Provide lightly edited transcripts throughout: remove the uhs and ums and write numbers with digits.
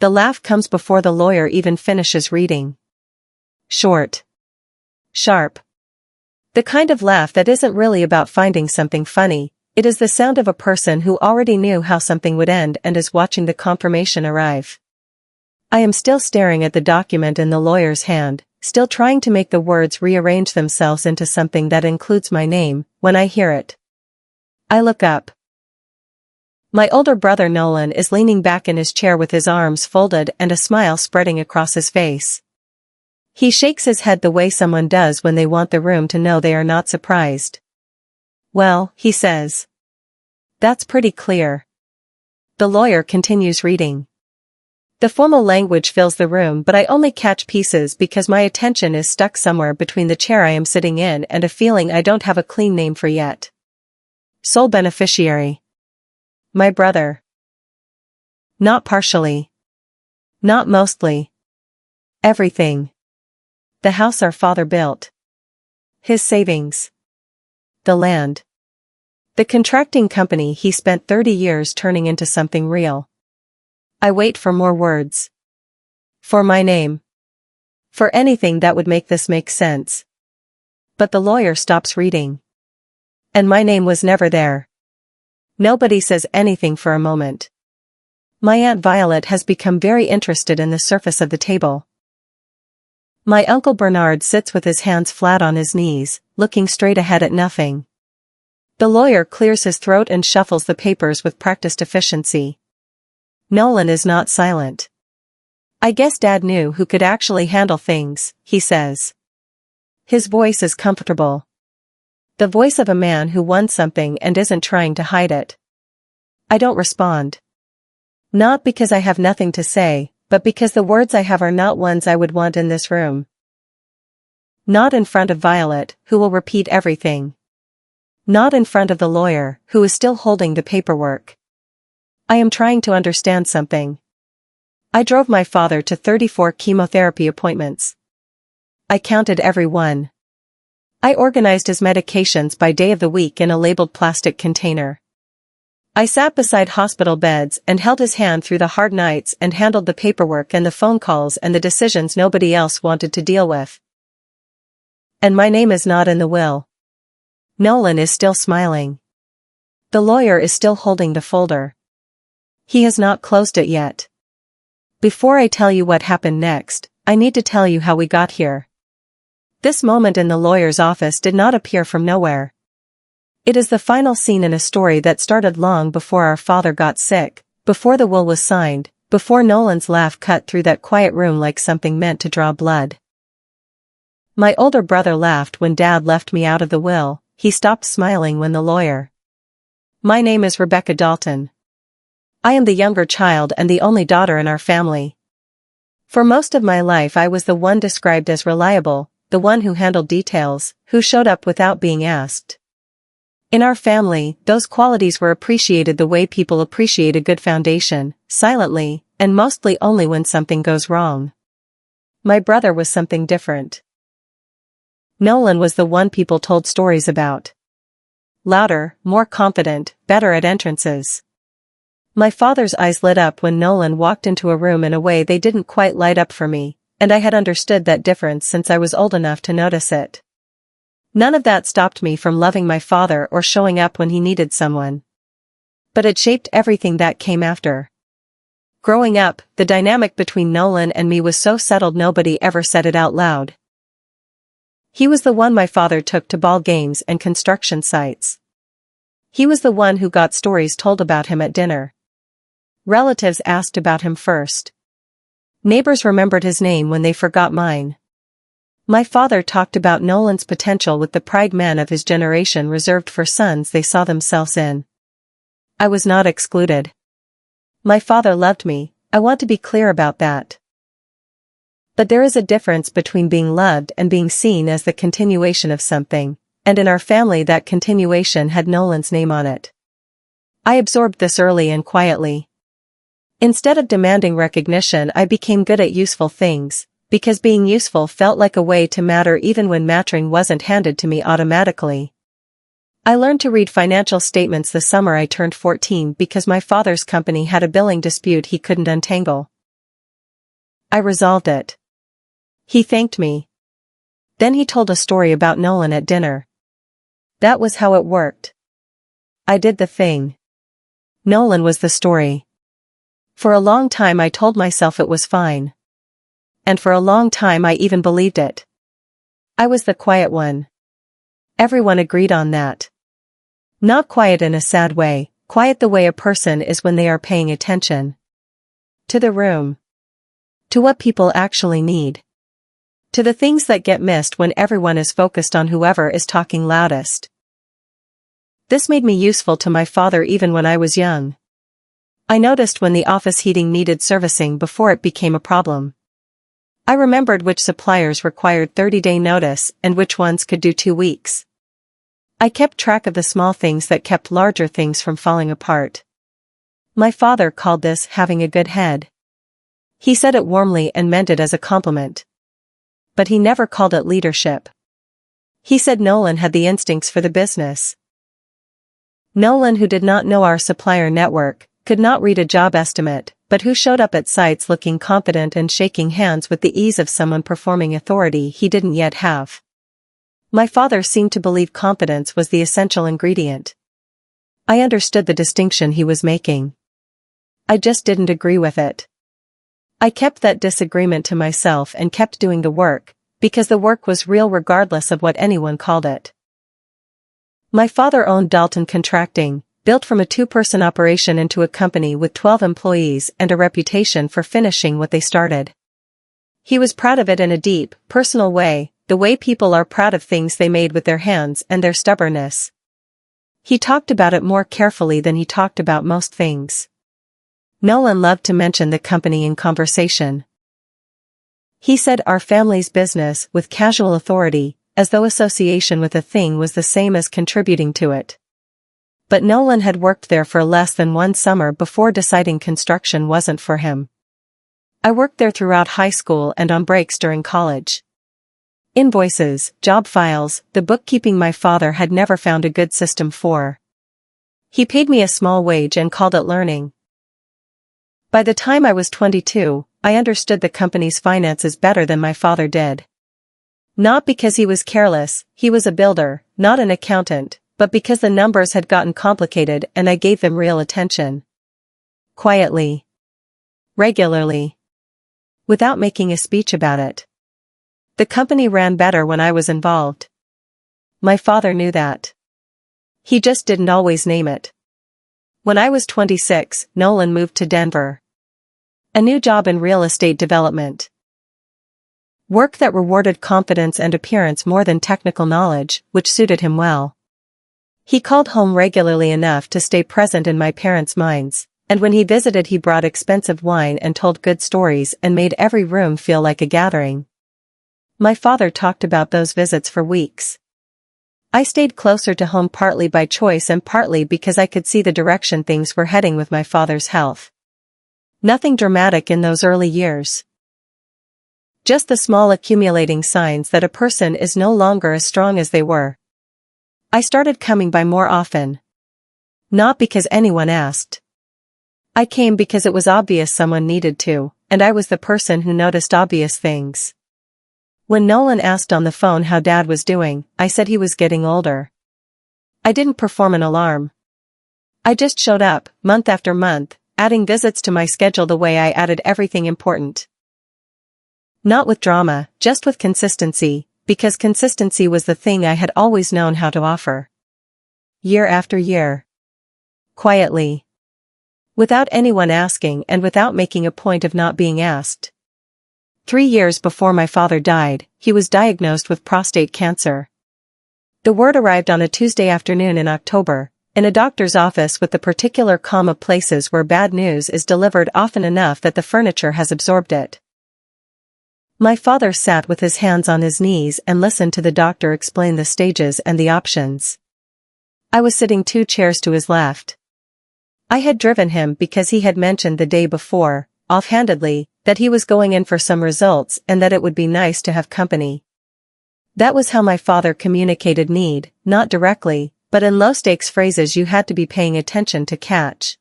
The laugh comes before the lawyer even finishes reading. Short. Sharp. The kind of laugh that isn't really about finding something funny, it is the sound of a person who already knew how something would end and is watching the confirmation arrive. I am still staring at the document in the lawyer's hand, still trying to make the words rearrange themselves into something that includes my name, when I hear it. I look up. My older brother Nolan is leaning back in his chair with his arms folded and a smile spreading across his face. He shakes his head the way someone does when they want the room to know they are not surprised. Well, he says. That's pretty clear. The lawyer continues reading. The formal language fills the room, but I only catch pieces because my attention is stuck somewhere between the chair I am sitting in and a feeling I don't have a clean name for yet. Sole beneficiary. My brother. Not partially. Not mostly. Everything. The house our father built. His savings. The land. The contracting company he spent 30 years turning into something real. I wait for more words. For my name. For anything that would make this make sense. But the lawyer stops reading. And my name was never there. Nobody says anything for a moment. My Aunt Violet has become very interested in the surface of the table. My Uncle Bernard sits with his hands flat on his knees, looking straight ahead at nothing. The lawyer clears his throat and shuffles the papers with practiced efficiency. Nolan is not silent. I guess Dad knew who could actually handle things, he says. His voice is comfortable. The voice of a man who won something and isn't trying to hide it. I don't respond. Not because I have nothing to say, but because the words I have are not ones I would want in this room. Not in front of Violet, who will repeat everything. Not in front of the lawyer, who is still holding the paperwork. I am trying to understand something. I drove my father to 34 chemotherapy appointments. I counted every one. I organized his medications by day of the week in a labeled plastic container. I sat beside hospital beds and held his hand through the hard nights and handled the paperwork and the phone calls and the decisions nobody else wanted to deal with. And my name is not in the will. Nolan is still smiling. The lawyer is still holding the folder. He has not closed it yet. Before I tell you what happened next, I need to tell you how we got here. This moment in the lawyer's office did not appear from nowhere. It is the final scene in a story that started long before our father got sick, before the will was signed, before Nolan's laugh cut through that quiet room like something meant to draw blood. My older brother laughed when Dad left me out of the will. He stopped smiling when the lawyer. My name is Rebecca Dalton. I am the younger child and the only daughter in our family. For most of my life I was the one described as reliable, the one who handled details, who showed up without being asked. In our family, those qualities were appreciated the way people appreciate a good foundation, silently, and mostly only when something goes wrong. My brother was something different. Nolan was the one people told stories about. Louder, more confident, better at entrances. My father's eyes lit up when Nolan walked into a room in a way they didn't quite light up for me, and I had understood that difference since I was old enough to notice it. None of that stopped me from loving my father or showing up when he needed someone. But it shaped everything that came after. Growing up, the dynamic between Nolan and me was so settled nobody ever said it out loud. He was the one my father took to ball games and construction sites. He was the one who got stories told about him at dinner. Relatives asked about him first. Neighbors remembered his name when they forgot mine. My father talked about Nolan's potential with the pride men of his generation reserved for sons they saw themselves in. I was not excluded. My father loved me, I want to be clear about that. But there is a difference between being loved and being seen as the continuation of something, and in our family that continuation had Nolan's name on it. I absorbed this early and quietly. Instead of demanding recognition, I became good at useful things, because being useful felt like a way to matter even when mattering wasn't handed to me automatically. I learned to read financial statements the summer I turned 14 because my father's company had a billing dispute he couldn't untangle. I resolved it. He thanked me. Then he told a story about Nolan at dinner. That was how it worked. I did the thing. Nolan was the story. For a long time I told myself it was fine. And for a long time I even believed it. I was the quiet one. Everyone agreed on that. Not quiet in a sad way, quiet the way a person is when they are paying attention. To the room. To what people actually need. To the things that get missed when everyone is focused on whoever is talking loudest. This made me useful to my father even when I was young. I noticed when the office heating needed servicing before it became a problem. I remembered which suppliers required 30-day notice and which ones could do 2 weeks. I kept track of the small things that kept larger things from falling apart. My father called this having a good head. He said it warmly and meant it as a compliment. But he never called it leadership. He said Nolan had the instincts for the business. Nolan, who did not know our supplier network, could not read a job estimate, but who showed up at sites looking confident and shaking hands with the ease of someone performing authority he didn't yet have. My father seemed to believe confidence was the essential ingredient. I understood the distinction he was making. I just didn't agree with it. I kept that disagreement to myself and kept doing the work, because the work was real regardless of what anyone called it. My father owned Dalton Contracting, built from a 2-person operation into a company with 12 employees and a reputation for finishing what they started. He was proud of it in a deep, personal way, the way people are proud of things they made with their hands and their stubbornness. He talked about it more carefully than he talked about most things. Nolan loved to mention the company in conversation. He said our family's business with casual authority, as though association with a thing was the same as contributing to it. But Nolan had worked there for less than 1 summer before deciding construction wasn't for him. I worked there throughout high school and on breaks during college. Invoices, job files, the bookkeeping my father had never found a good system for. He paid me a small wage and called it learning. By the time I was 22, I understood the company's finances better than my father did. Not because he was careless, he was a builder, not an accountant, but because the numbers had gotten complicated and I gave them real attention. Quietly. Regularly. Without making a speech about it. The company ran better when I was involved. My father knew that. He just didn't always name it. When I was 26, Nolan moved to Denver. A new job in real estate development. Work that rewarded confidence and appearance more than technical knowledge, which suited him well. He called home regularly enough to stay present in my parents' minds, and when he visited he brought expensive wine and told good stories and made every room feel like a gathering. My father talked about those visits for weeks. I stayed closer to home partly by choice and partly because I could see the direction things were heading with my father's health. Nothing dramatic in those early years. Just the small accumulating signs that a person is no longer as strong as they were. I started coming by more often. Not because anyone asked. I came because it was obvious someone needed to, and I was the person who noticed obvious things. When Nolan asked on the phone how Dad was doing, I said he was getting older. I didn't perform an alarm. I just showed up, month after month, adding visits to my schedule the way I added everything important. Not with drama, just with consistency, because consistency was the thing I had always known how to offer. Year after year. Quietly. Without anyone asking and without making a point of not being asked. 3 years before my father died, he was diagnosed with prostate cancer. The word arrived on a Tuesday afternoon in October, in a doctor's office with the particular calm of places where bad news is delivered often enough that the furniture has absorbed it. My father sat with his hands on his knees and listened to the doctor explain the stages and the options. I was sitting 2 chairs to his left. I had driven him because he had mentioned the day before, offhandedly, that he was going in for some results and that it would be nice to have company. That was how my father communicated need, not directly, but in low-stakes phrases you had to be paying attention to catch.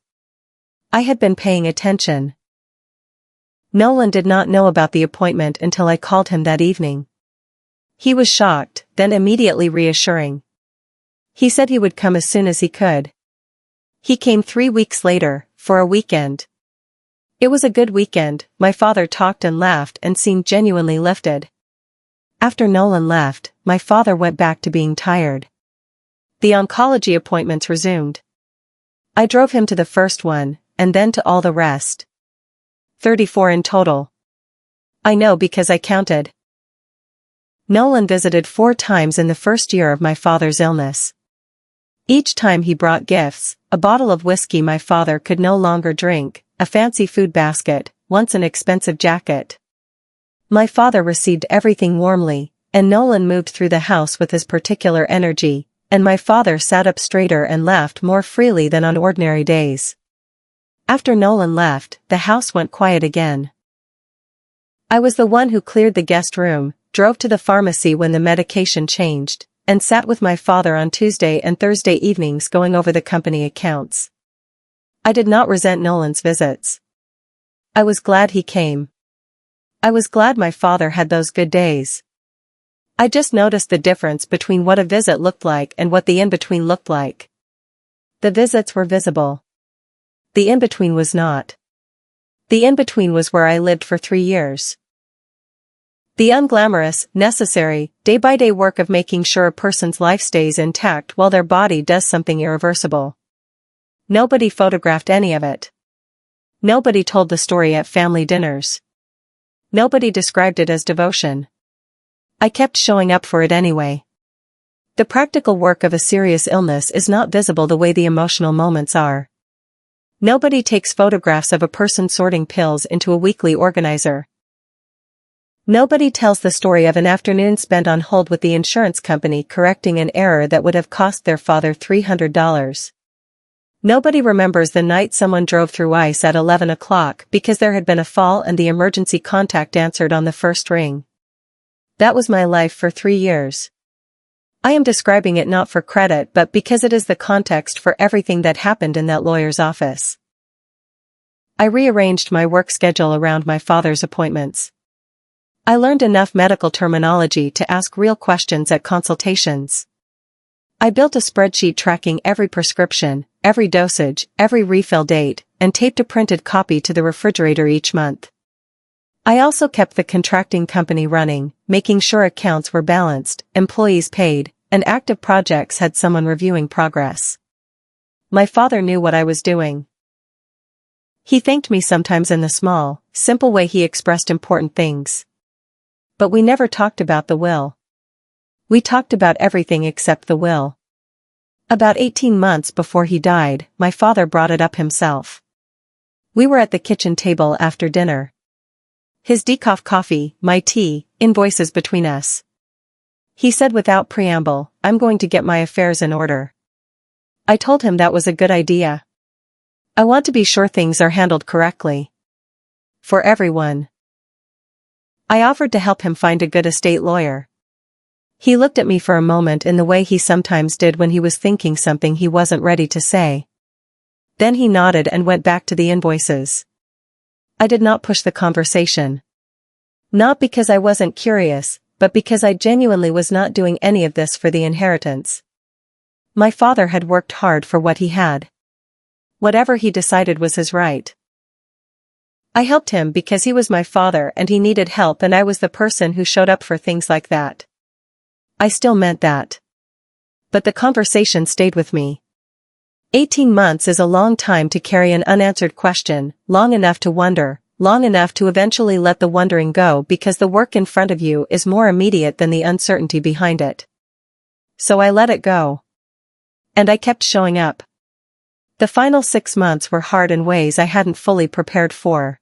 I had been paying attention. Nolan did not know about the appointment until I called him that evening. He was shocked, then immediately reassuring. He said he would come as soon as he could. He came 3 weeks later, for a weekend. It was a good weekend. My father talked and laughed and seemed genuinely lifted. After Nolan left, my father went back to being tired. The oncology appointments resumed. I drove him to the first one, and then to all the rest. 34 in total. I know because I counted. Nolan visited 4 times in the first year of my father's illness. Each time he brought gifts, a bottle of whiskey my father could no longer drink, a fancy food basket, once an expensive jacket. My father received everything warmly, and Nolan moved through the house with his particular energy, and my father sat up straighter and laughed more freely than on ordinary days. After Nolan left, the house went quiet again. I was the one who cleared the guest room, drove to the pharmacy when the medication changed, and sat with my father on Tuesday and Thursday evenings going over the company accounts. I did not resent Nolan's visits. I was glad he came. I was glad my father had those good days. I just noticed the difference between what a visit looked like and what the in-between looked like. The visits were visible. The in-between was not. The in-between was where I lived for 3 years. The unglamorous, necessary, day-by-day work of making sure a person's life stays intact while their body does something irreversible. Nobody photographed any of it. Nobody told the story at family dinners. Nobody described it as devotion. I kept showing up for it anyway. The practical work of a serious illness is not visible the way the emotional moments are. Nobody takes photographs of a person sorting pills into a weekly organizer. Nobody tells the story of an afternoon spent on hold with the insurance company correcting an error that would have cost their father $300. Nobody remembers the night someone drove through ice at 11 o'clock because there had been a fall and the emergency contact answered on the first ring. That was my life for 3 years. I am describing it not for credit but because it is the context for everything that happened in that lawyer's office. I rearranged my work schedule around my father's appointments. I learned enough medical terminology to ask real questions at consultations. I built a spreadsheet tracking every prescription, every dosage, every refill date, and taped a printed copy to the refrigerator each month. I also kept the contracting company running, making sure accounts were balanced, employees paid, and active projects had someone reviewing progress. My father knew what I was doing. He thanked me sometimes in the small, simple way he expressed important things. But we never talked about the will. We talked about everything except the will. About 18 months before he died, my father brought it up himself. We were at the kitchen table after dinner. His decaf coffee, my tea, invoices between us. He said without preamble, "I'm going to get my affairs in order." I told him that was a good idea. I want to be sure things are handled correctly. For everyone. I offered to help him find a good estate lawyer. He looked at me for a moment in the way he sometimes did when he was thinking something he wasn't ready to say. Then he nodded and went back to the invoices. I did not push the conversation. Not because I wasn't curious, but because I genuinely was not doing any of this for the inheritance. My father had worked hard for what he had. Whatever he decided was his right. I helped him because he was my father and he needed help and I was the person who showed up for things like that. I still meant that. But the conversation stayed with me. 18 months is a long time to carry an unanswered question, long enough to wonder, long enough to eventually let the wondering go because the work in front of you is more immediate than the uncertainty behind it. So I let it go. And I kept showing up. The final 6 months were hard in ways I hadn't fully prepared for.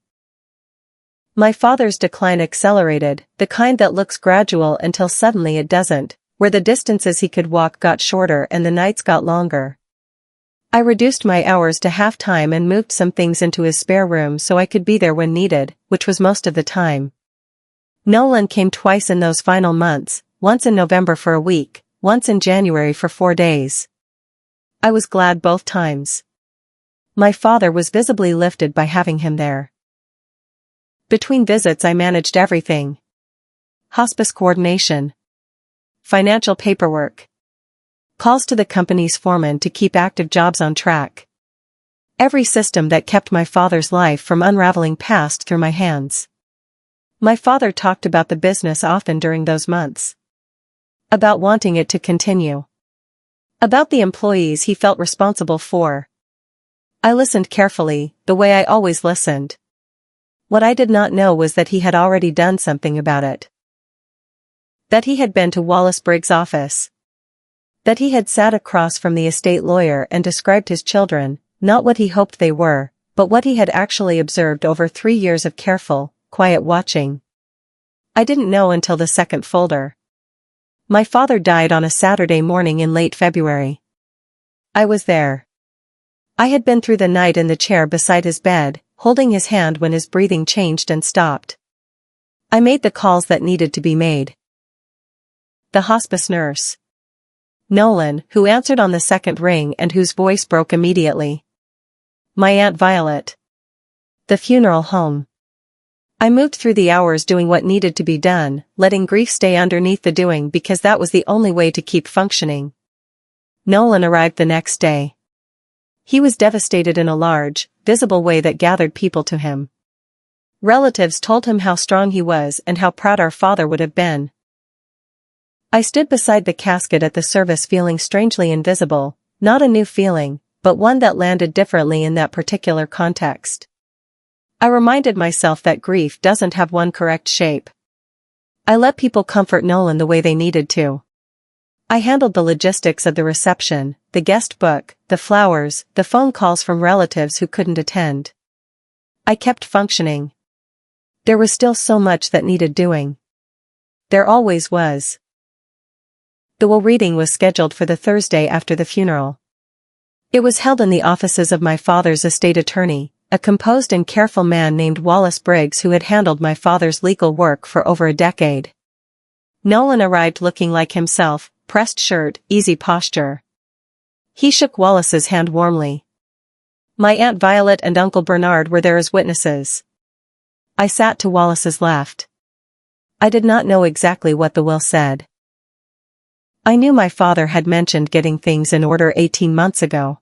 My father's decline accelerated, the kind that looks gradual until suddenly it doesn't, where the distances he could walk got shorter and the nights got longer. I reduced my hours to half-time and moved some things into his spare room so I could be there when needed, which was most of the time. Nolan came twice in those final months, once in November for a week, once in January for 4 days. I was glad both times. My father was visibly lifted by having him there. Between visits I managed everything. Hospice coordination. Financial paperwork. Calls to the company's foreman to keep active jobs on track. Every system that kept my father's life from unraveling passed through my hands. My father talked about the business often during those months. About wanting it to continue. About the employees he felt responsible for. I listened carefully, the way I always listened. What I did not know was that he had already done something about it. That he had been to Wallace Briggs' office. That he had sat across from the estate lawyer and described his children, not what he hoped they were, but what he had actually observed over 3 years of careful, quiet watching. I didn't know until the second folder. My father died on a Saturday morning in late February. I was there. I had been through the night in the chair beside his bed, holding his hand when his breathing changed and stopped. I made the calls that needed to be made. The hospice nurse. Nolan, who answered on the second ring and whose voice broke immediately. My Aunt Violet. The funeral home. I moved through the hours doing what needed to be done, letting grief stay underneath the doing because that was the only way to keep functioning. Nolan arrived the next day. He was devastated in a large, visible way that gathered people to him. Relatives told him how strong he was and how proud our father would have been. I stood beside the casket at the service feeling strangely invisible, not a new feeling, but one that landed differently in that particular context. I reminded myself that grief doesn't have one correct shape. I let people comfort Nolan the way they needed to. I handled the logistics of the reception, the guest book, the flowers, the phone calls from relatives who couldn't attend. I kept functioning. There was still so much that needed doing. There always was. The will reading was scheduled for the Thursday after the funeral. It was held in the offices of my father's estate attorney, a composed and careful man named Wallace Briggs who had handled my father's legal work for over a decade. Nolan arrived looking like himself, pressed shirt, easy posture. He shook Wallace's hand warmly. My Aunt Violet and Uncle Bernard were there as witnesses. I sat to Wallace's left. I did not know exactly what the will said. I knew my father had mentioned getting things in order 18 months ago.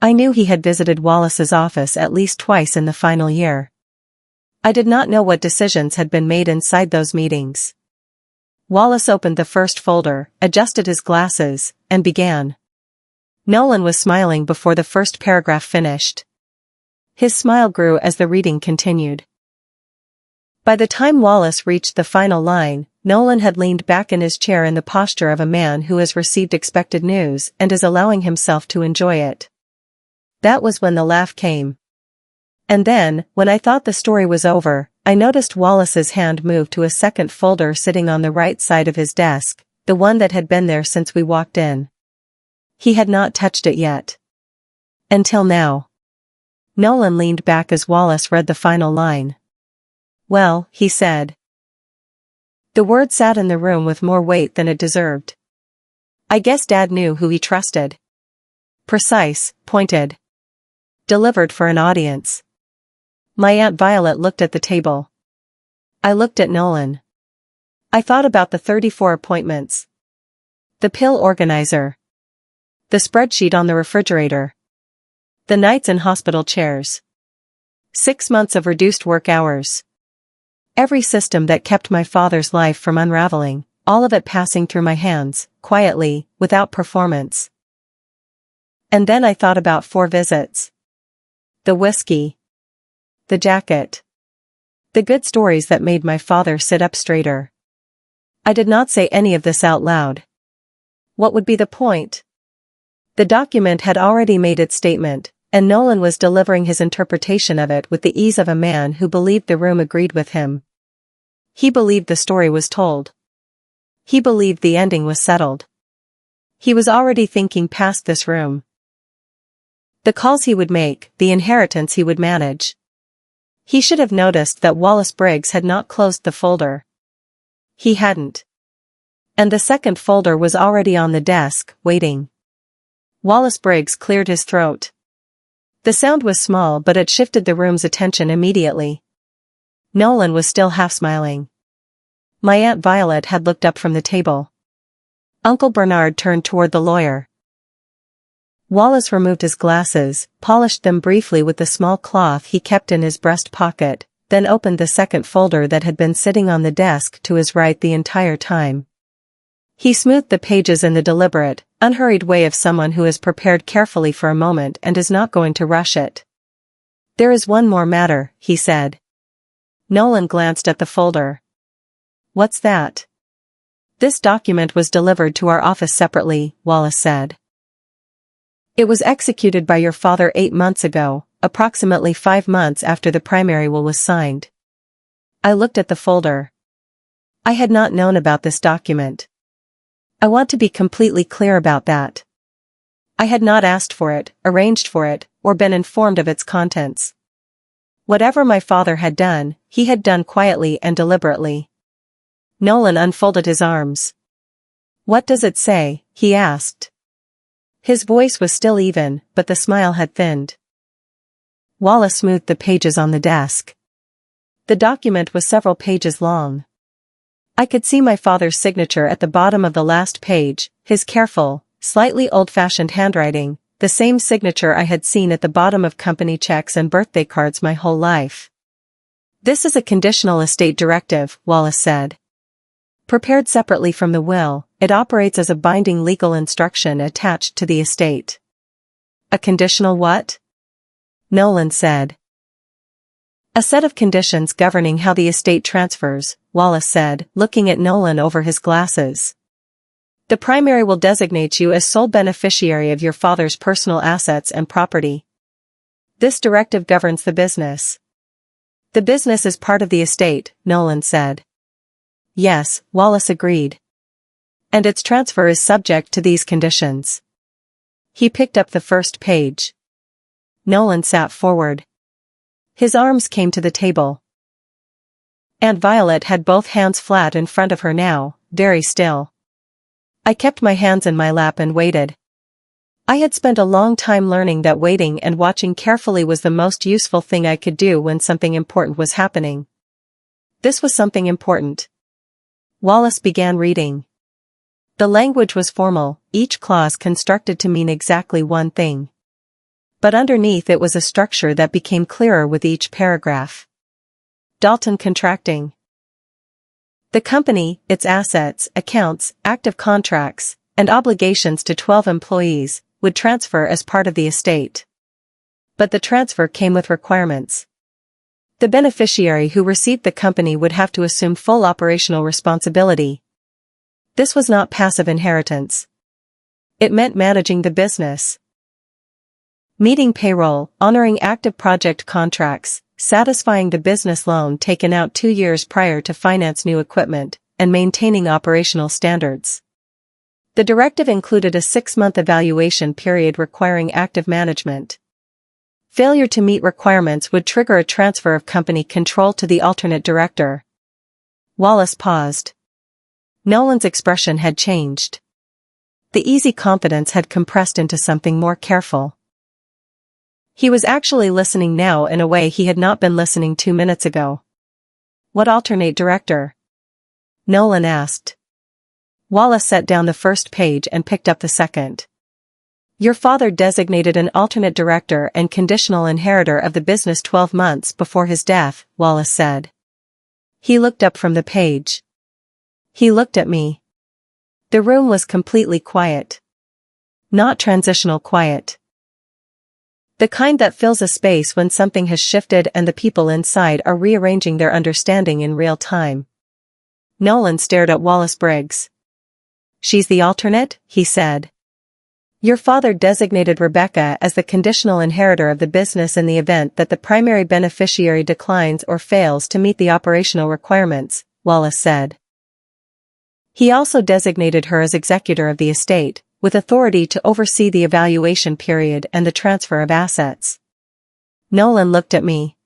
I knew he had visited Wallace's office at least twice in the final year. I did not know what decisions had been made inside those meetings. Wallace opened the first folder, adjusted his glasses, and began. Nolan was smiling before the first paragraph finished. His smile grew as the reading continued. By the time Wallace reached the final line, Nolan had leaned back in his chair in the posture of a man who has received expected news and is allowing himself to enjoy it. That was when the laugh came. And then, when I thought the story was over, I noticed Wallace's hand move to a second folder sitting on the right side of his desk, the one that had been there since we walked in. He had not touched it yet. Until now. Nolan leaned back as Wallace read the final line. Well, he said. The word sat in the room with more weight than it deserved. I guess Dad knew who he trusted. Precise, pointed. Delivered for an audience. My Aunt Violet looked at the table. I looked at Nolan. I thought about the 34 appointments. The pill organizer. The spreadsheet on the refrigerator. The nights in hospital chairs. 6 months of reduced work hours. Every system that kept my father's life from unraveling, all of it passing through my hands, quietly, without performance. And then I thought about 4 visits. The whiskey. The jacket. The good stories that made my father sit up straighter. I did not say any of this out loud. What would be the point? The document had already made its statement, and Nolan was delivering his interpretation of it with the ease of a man who believed the room agreed with him. He believed the story was told. He believed the ending was settled. He was already thinking past this room. The calls he would make, the inheritance he would manage. He should have noticed that Wallace Briggs had not closed the folder. He hadn't. And the second folder was already on the desk, waiting. Wallace Briggs cleared his throat. The sound was small but it shifted the room's attention immediately. Nolan was still half smiling. My Aunt Violet had looked up from the table. Uncle Bernard turned toward the lawyer. Wallace removed his glasses, polished them briefly with the small cloth he kept in his breast pocket, then opened the second folder that had been sitting on the desk to his right the entire time. He smoothed the pages in the deliberate, unhurried way of someone who has prepared carefully for a moment and is not going to rush it. There is one more matter, he said. Nolan glanced at the folder. What's that? This document was delivered to our office separately, Wallace said. It was executed by your father 8 months ago, approximately 5 months after the primary will was signed. I looked at the folder. I had not known about this document. I want to be completely clear about that. I had not asked for it, arranged for it, or been informed of its contents. Whatever my father had done, he had done quietly and deliberately. Nolan unfolded his arms. What does it say? He asked. His voice was still even, but the smile had thinned. Wallace smoothed the pages on the desk. The document was several pages long. I could see my father's signature at the bottom of the last page, his careful, slightly old-fashioned handwriting, the same signature I had seen at the bottom of company checks and birthday cards my whole life. This is a conditional estate directive, Wallace said. Prepared separately from the will, it operates as a binding legal instruction attached to the estate. A conditional what? Nolan said. A set of conditions governing how the estate transfers, Wallace said, looking at Nolan over his glasses. The primary will designate you as sole beneficiary of your father's personal assets and property. This directive governs the business. The business is part of the estate, Nolan said. Yes, Wallace agreed. And its transfer is subject to these conditions. He picked up the first page. Nolan sat forward. His arms came to the table. Aunt Violet had both hands flat in front of her now, very still. I kept my hands in my lap and waited. I had spent a long time learning that waiting and watching carefully was the most useful thing I could do when something important was happening. This was something important. Wallace began reading. The language was formal, each clause constructed to mean exactly one thing. But underneath it was a structure that became clearer with each paragraph. Dalton Contracting. The company, its assets, accounts, active contracts, and obligations to 12 employees, would transfer as part of the estate. But the transfer came with requirements. The beneficiary who received the company would have to assume full operational responsibility. This was not passive inheritance. It meant managing the business. Meeting payroll, honoring active project contracts, satisfying the business loan taken out 2 years prior to finance new equipment, and maintaining operational standards. The directive included a 6-month evaluation period requiring active management. Failure to meet requirements would trigger a transfer of company control to the alternate director. Wallace paused. Nolan's expression had changed. The easy confidence had compressed into something more careful. He was actually listening now in a way he had not been listening 2 minutes ago. What alternate director? Nolan asked. Wallace set down the first page and picked up the second. Your father designated an alternate director and conditional inheritor of the business 12 months before his death, Wallace said. He looked up from the page. He looked at me. The room was completely quiet. Not transitional quiet. The kind that fills a space when something has shifted and the people inside are rearranging their understanding in real time. Nolan stared at Wallace Briggs. She's the alternate, he said. Your father designated Rebecca as the conditional inheritor of the business in the event that the primary beneficiary declines or fails to meet the operational requirements, Wallace said. He also designated her as executor of the estate, with authority to oversee the evaluation period and the transfer of assets. Nolan looked at me.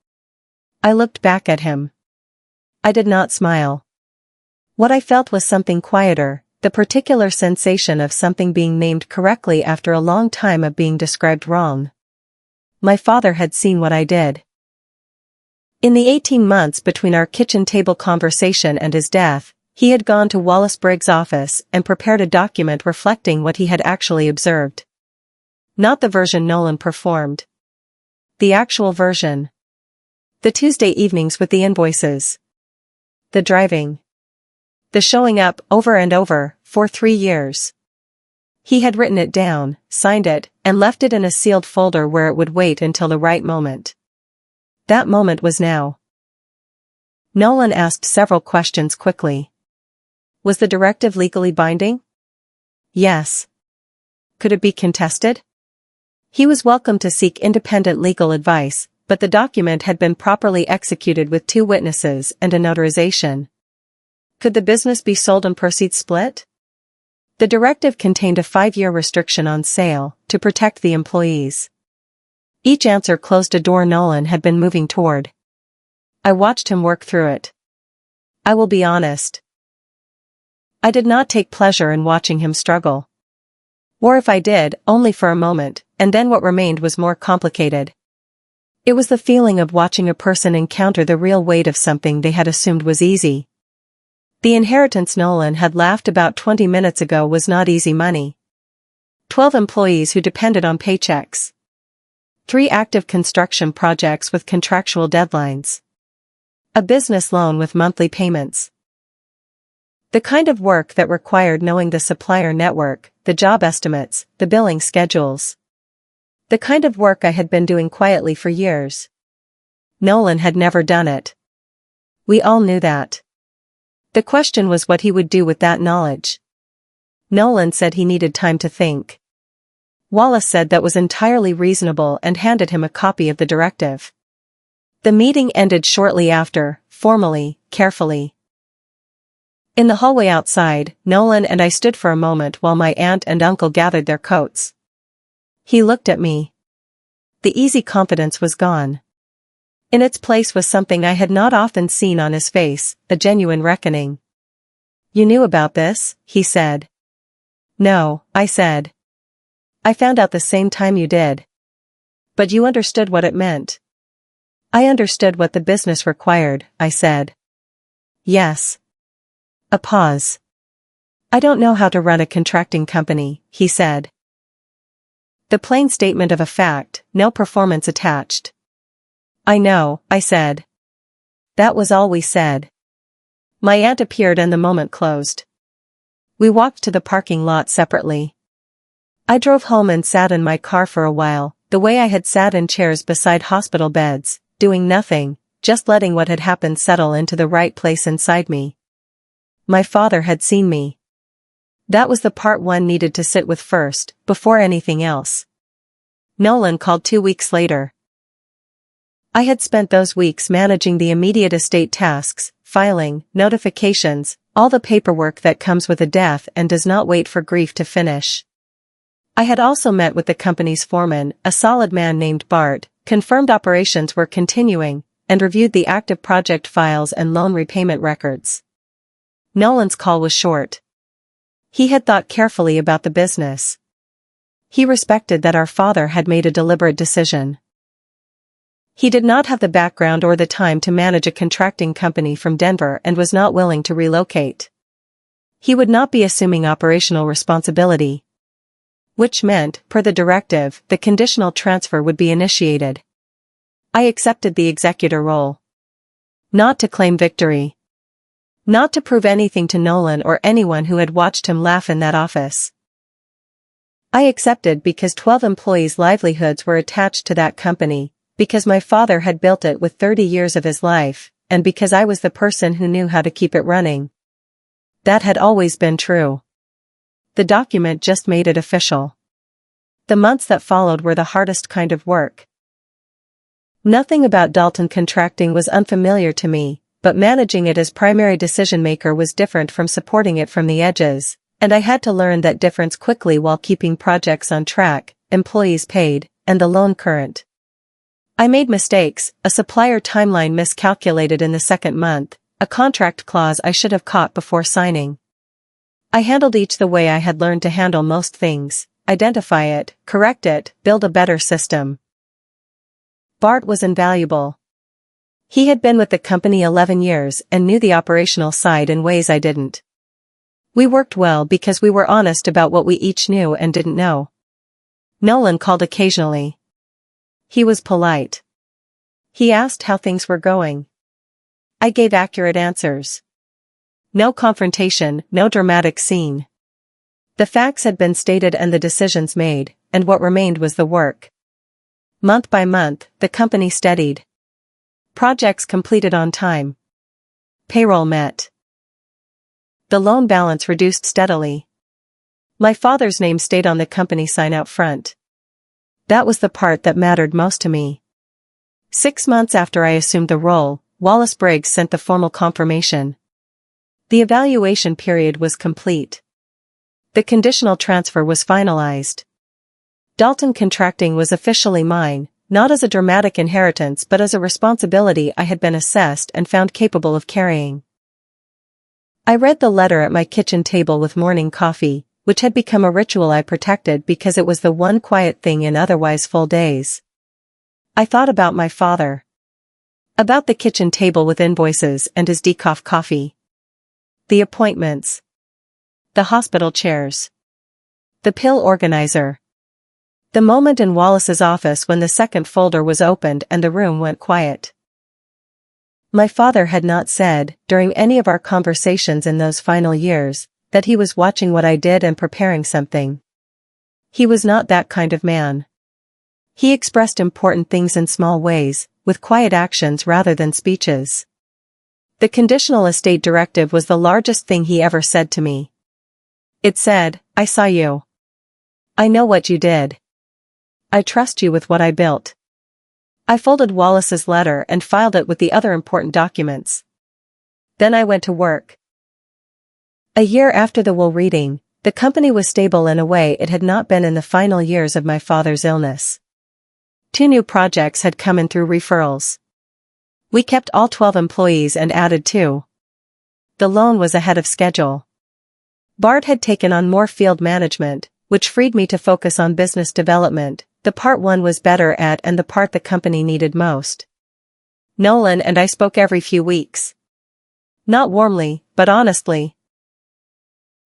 I looked back at him. I did not smile. What I felt was something quieter, the particular sensation of something being named correctly after a long time of being described wrong. My father had seen what I did. In the 18 months between our kitchen table conversation and his death, he had gone to Wallace Briggs' office and prepared a document reflecting what he had actually observed. Not the version Nolan performed. The actual version. The Tuesday evenings with the invoices. The driving. The showing up over and over, for 3 years. He had written it down, signed it, and left it in a sealed folder where it would wait until the right moment. That moment was now. Nolan asked several questions quickly. Was the directive legally binding? Yes. Could it be contested? He was welcome to seek independent legal advice, but the document had been properly executed with 2 witnesses and a notarization. Could the business be sold and proceeds split? The directive contained a 5-year restriction on sale, to protect the employees. Each answer closed a door Nolan had been moving toward. I watched him work through it. I will be honest. I did not take pleasure in watching him struggle. Or if I did, only for a moment, and then what remained was more complicated. It was the feeling of watching a person encounter the real weight of something they had assumed was easy. The inheritance Nolan had laughed about 20 minutes ago was not easy money. 12 employees who depended on paychecks. 3 active construction projects with contractual deadlines. A business loan with monthly payments. The kind of work that required knowing the supplier network, the job estimates, the billing schedules. The kind of work I had been doing quietly for years. Nolan had never done it. We all knew that. The question was what he would do with that knowledge. Nolan said he needed time to think. Wallace said that was entirely reasonable and handed him a copy of the directive. The meeting ended shortly after, formally, carefully. In the hallway outside, Nolan and I stood for a moment while my aunt and uncle gathered their coats. He looked at me. The easy confidence was gone. In its place was something I had not often seen on his face, a genuine reckoning. You knew about this, he said. No, I said. I found out the same time you did. But you understood what it meant. I understood what the business required, I said. Yes. A pause. I don't know how to run a contracting company, he said. The plain statement of a fact, no performance attached. I know, I said. That was all we said. My aunt appeared and the moment closed. We walked to the parking lot separately. I drove home and sat in my car for a while, the way I had sat in chairs beside hospital beds, doing nothing, just letting what had happened settle into the right place inside me. My father had seen me. That was the part one needed to sit with first, before anything else. Nolan called 2 weeks later. I had spent those weeks managing the immediate estate tasks, filing, notifications, all the paperwork that comes with a death and does not wait for grief to finish. I had also met with the company's foreman, a solid man named Bart, confirmed operations were continuing, and reviewed the active project files and loan repayment records. Nolan's call was short. He had thought carefully about the business. He respected that our father had made a deliberate decision. He did not have the background or the time to manage a contracting company from Denver and was not willing to relocate. He would not be assuming operational responsibility. Which meant, per the directive, the conditional transfer would be initiated. I accepted the executor role. Not to claim victory. Not to prove anything to Nolan or anyone who had watched him laugh in that office. I accepted because 12 employees' livelihoods were attached to that company, because my father had built it with 30 years of his life, and because I was the person who knew how to keep it running. That had always been true. The document just made it official. The months that followed were the hardest kind of work. Nothing about Dalton Contracting was unfamiliar to me, but managing it as primary decision-maker was different from supporting it from the edges, and I had to learn that difference quickly while keeping projects on track, employees paid, and the loan current. I made mistakes, a supplier timeline miscalculated in the second month, a contract clause I should have caught before signing. I handled each the way I had learned to handle most things, identify it, correct it, build a better system. Bart was invaluable. He had been with the company 11 years and knew the operational side in ways I didn't. We worked well because we were honest about what we each knew and didn't know. Nolan called occasionally. He was polite. He asked how things were going. I gave accurate answers. No confrontation, no dramatic scene. The facts had been stated and the decisions made, and what remained was the work. Month by month, the company steadied. Projects completed on time. Payroll met. The loan balance reduced steadily. My father's name stayed on the company sign out front. That was the part that mattered most to me. 6 months after I assumed the role, Wallace Briggs sent the formal confirmation. The evaluation period was complete. The conditional transfer was finalized. Dalton Contracting was officially mine, not as a dramatic inheritance but as a responsibility I had been assessed and found capable of carrying. I read the letter at my kitchen table with morning coffee, which had become a ritual I protected because it was the one quiet thing in otherwise full days. I thought about my father. About the kitchen table with invoices and his decaf coffee. The appointments. The hospital chairs. The pill organizer. The moment in Wallace's office when the second folder was opened and the room went quiet. My father had not said, during any of our conversations in those final years, that he was watching what I did and preparing something. He was not that kind of man. He expressed important things in small ways, with quiet actions rather than speeches. The conditional estate directive was the largest thing he ever said to me. It said, I saw you. I know what you did. I trust you with what I built. I folded Wallace's letter and filed it with the other important documents. Then I went to work. A year after the will reading, the company was stable in a way it had not been in the final years of my father's illness. 2 new projects had come in through referrals. We kept all 12 employees and added 2. The loan was ahead of schedule. Bart had taken on more field management, which freed me to focus on business development, the part one was better at and the part the company needed most. Nolan and I spoke every few weeks. Not warmly, but honestly.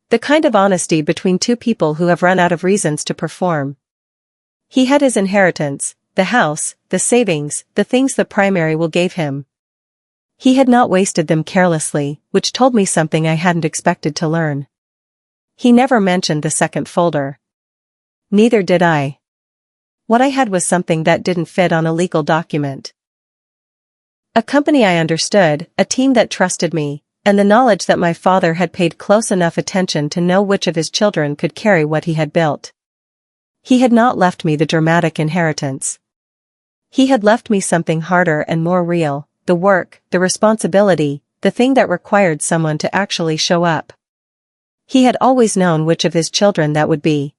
The kind of honesty between 2 people who have run out of reasons to perform. He had his inheritance, the house, the savings, the things the primary will gave him. He had not wasted them carelessly, which told me something I hadn't expected to learn. He never mentioned the second folder. Neither did I. What I had was something that didn't fit on a legal document. A company I understood, a team that trusted me, and the knowledge that my father had paid close enough attention to know which of his children could carry what he had built. He had not left me the dramatic inheritance. He had left me something harder and more real, the work, the responsibility, the thing that required someone to actually show up. He had always known which of his children that would be.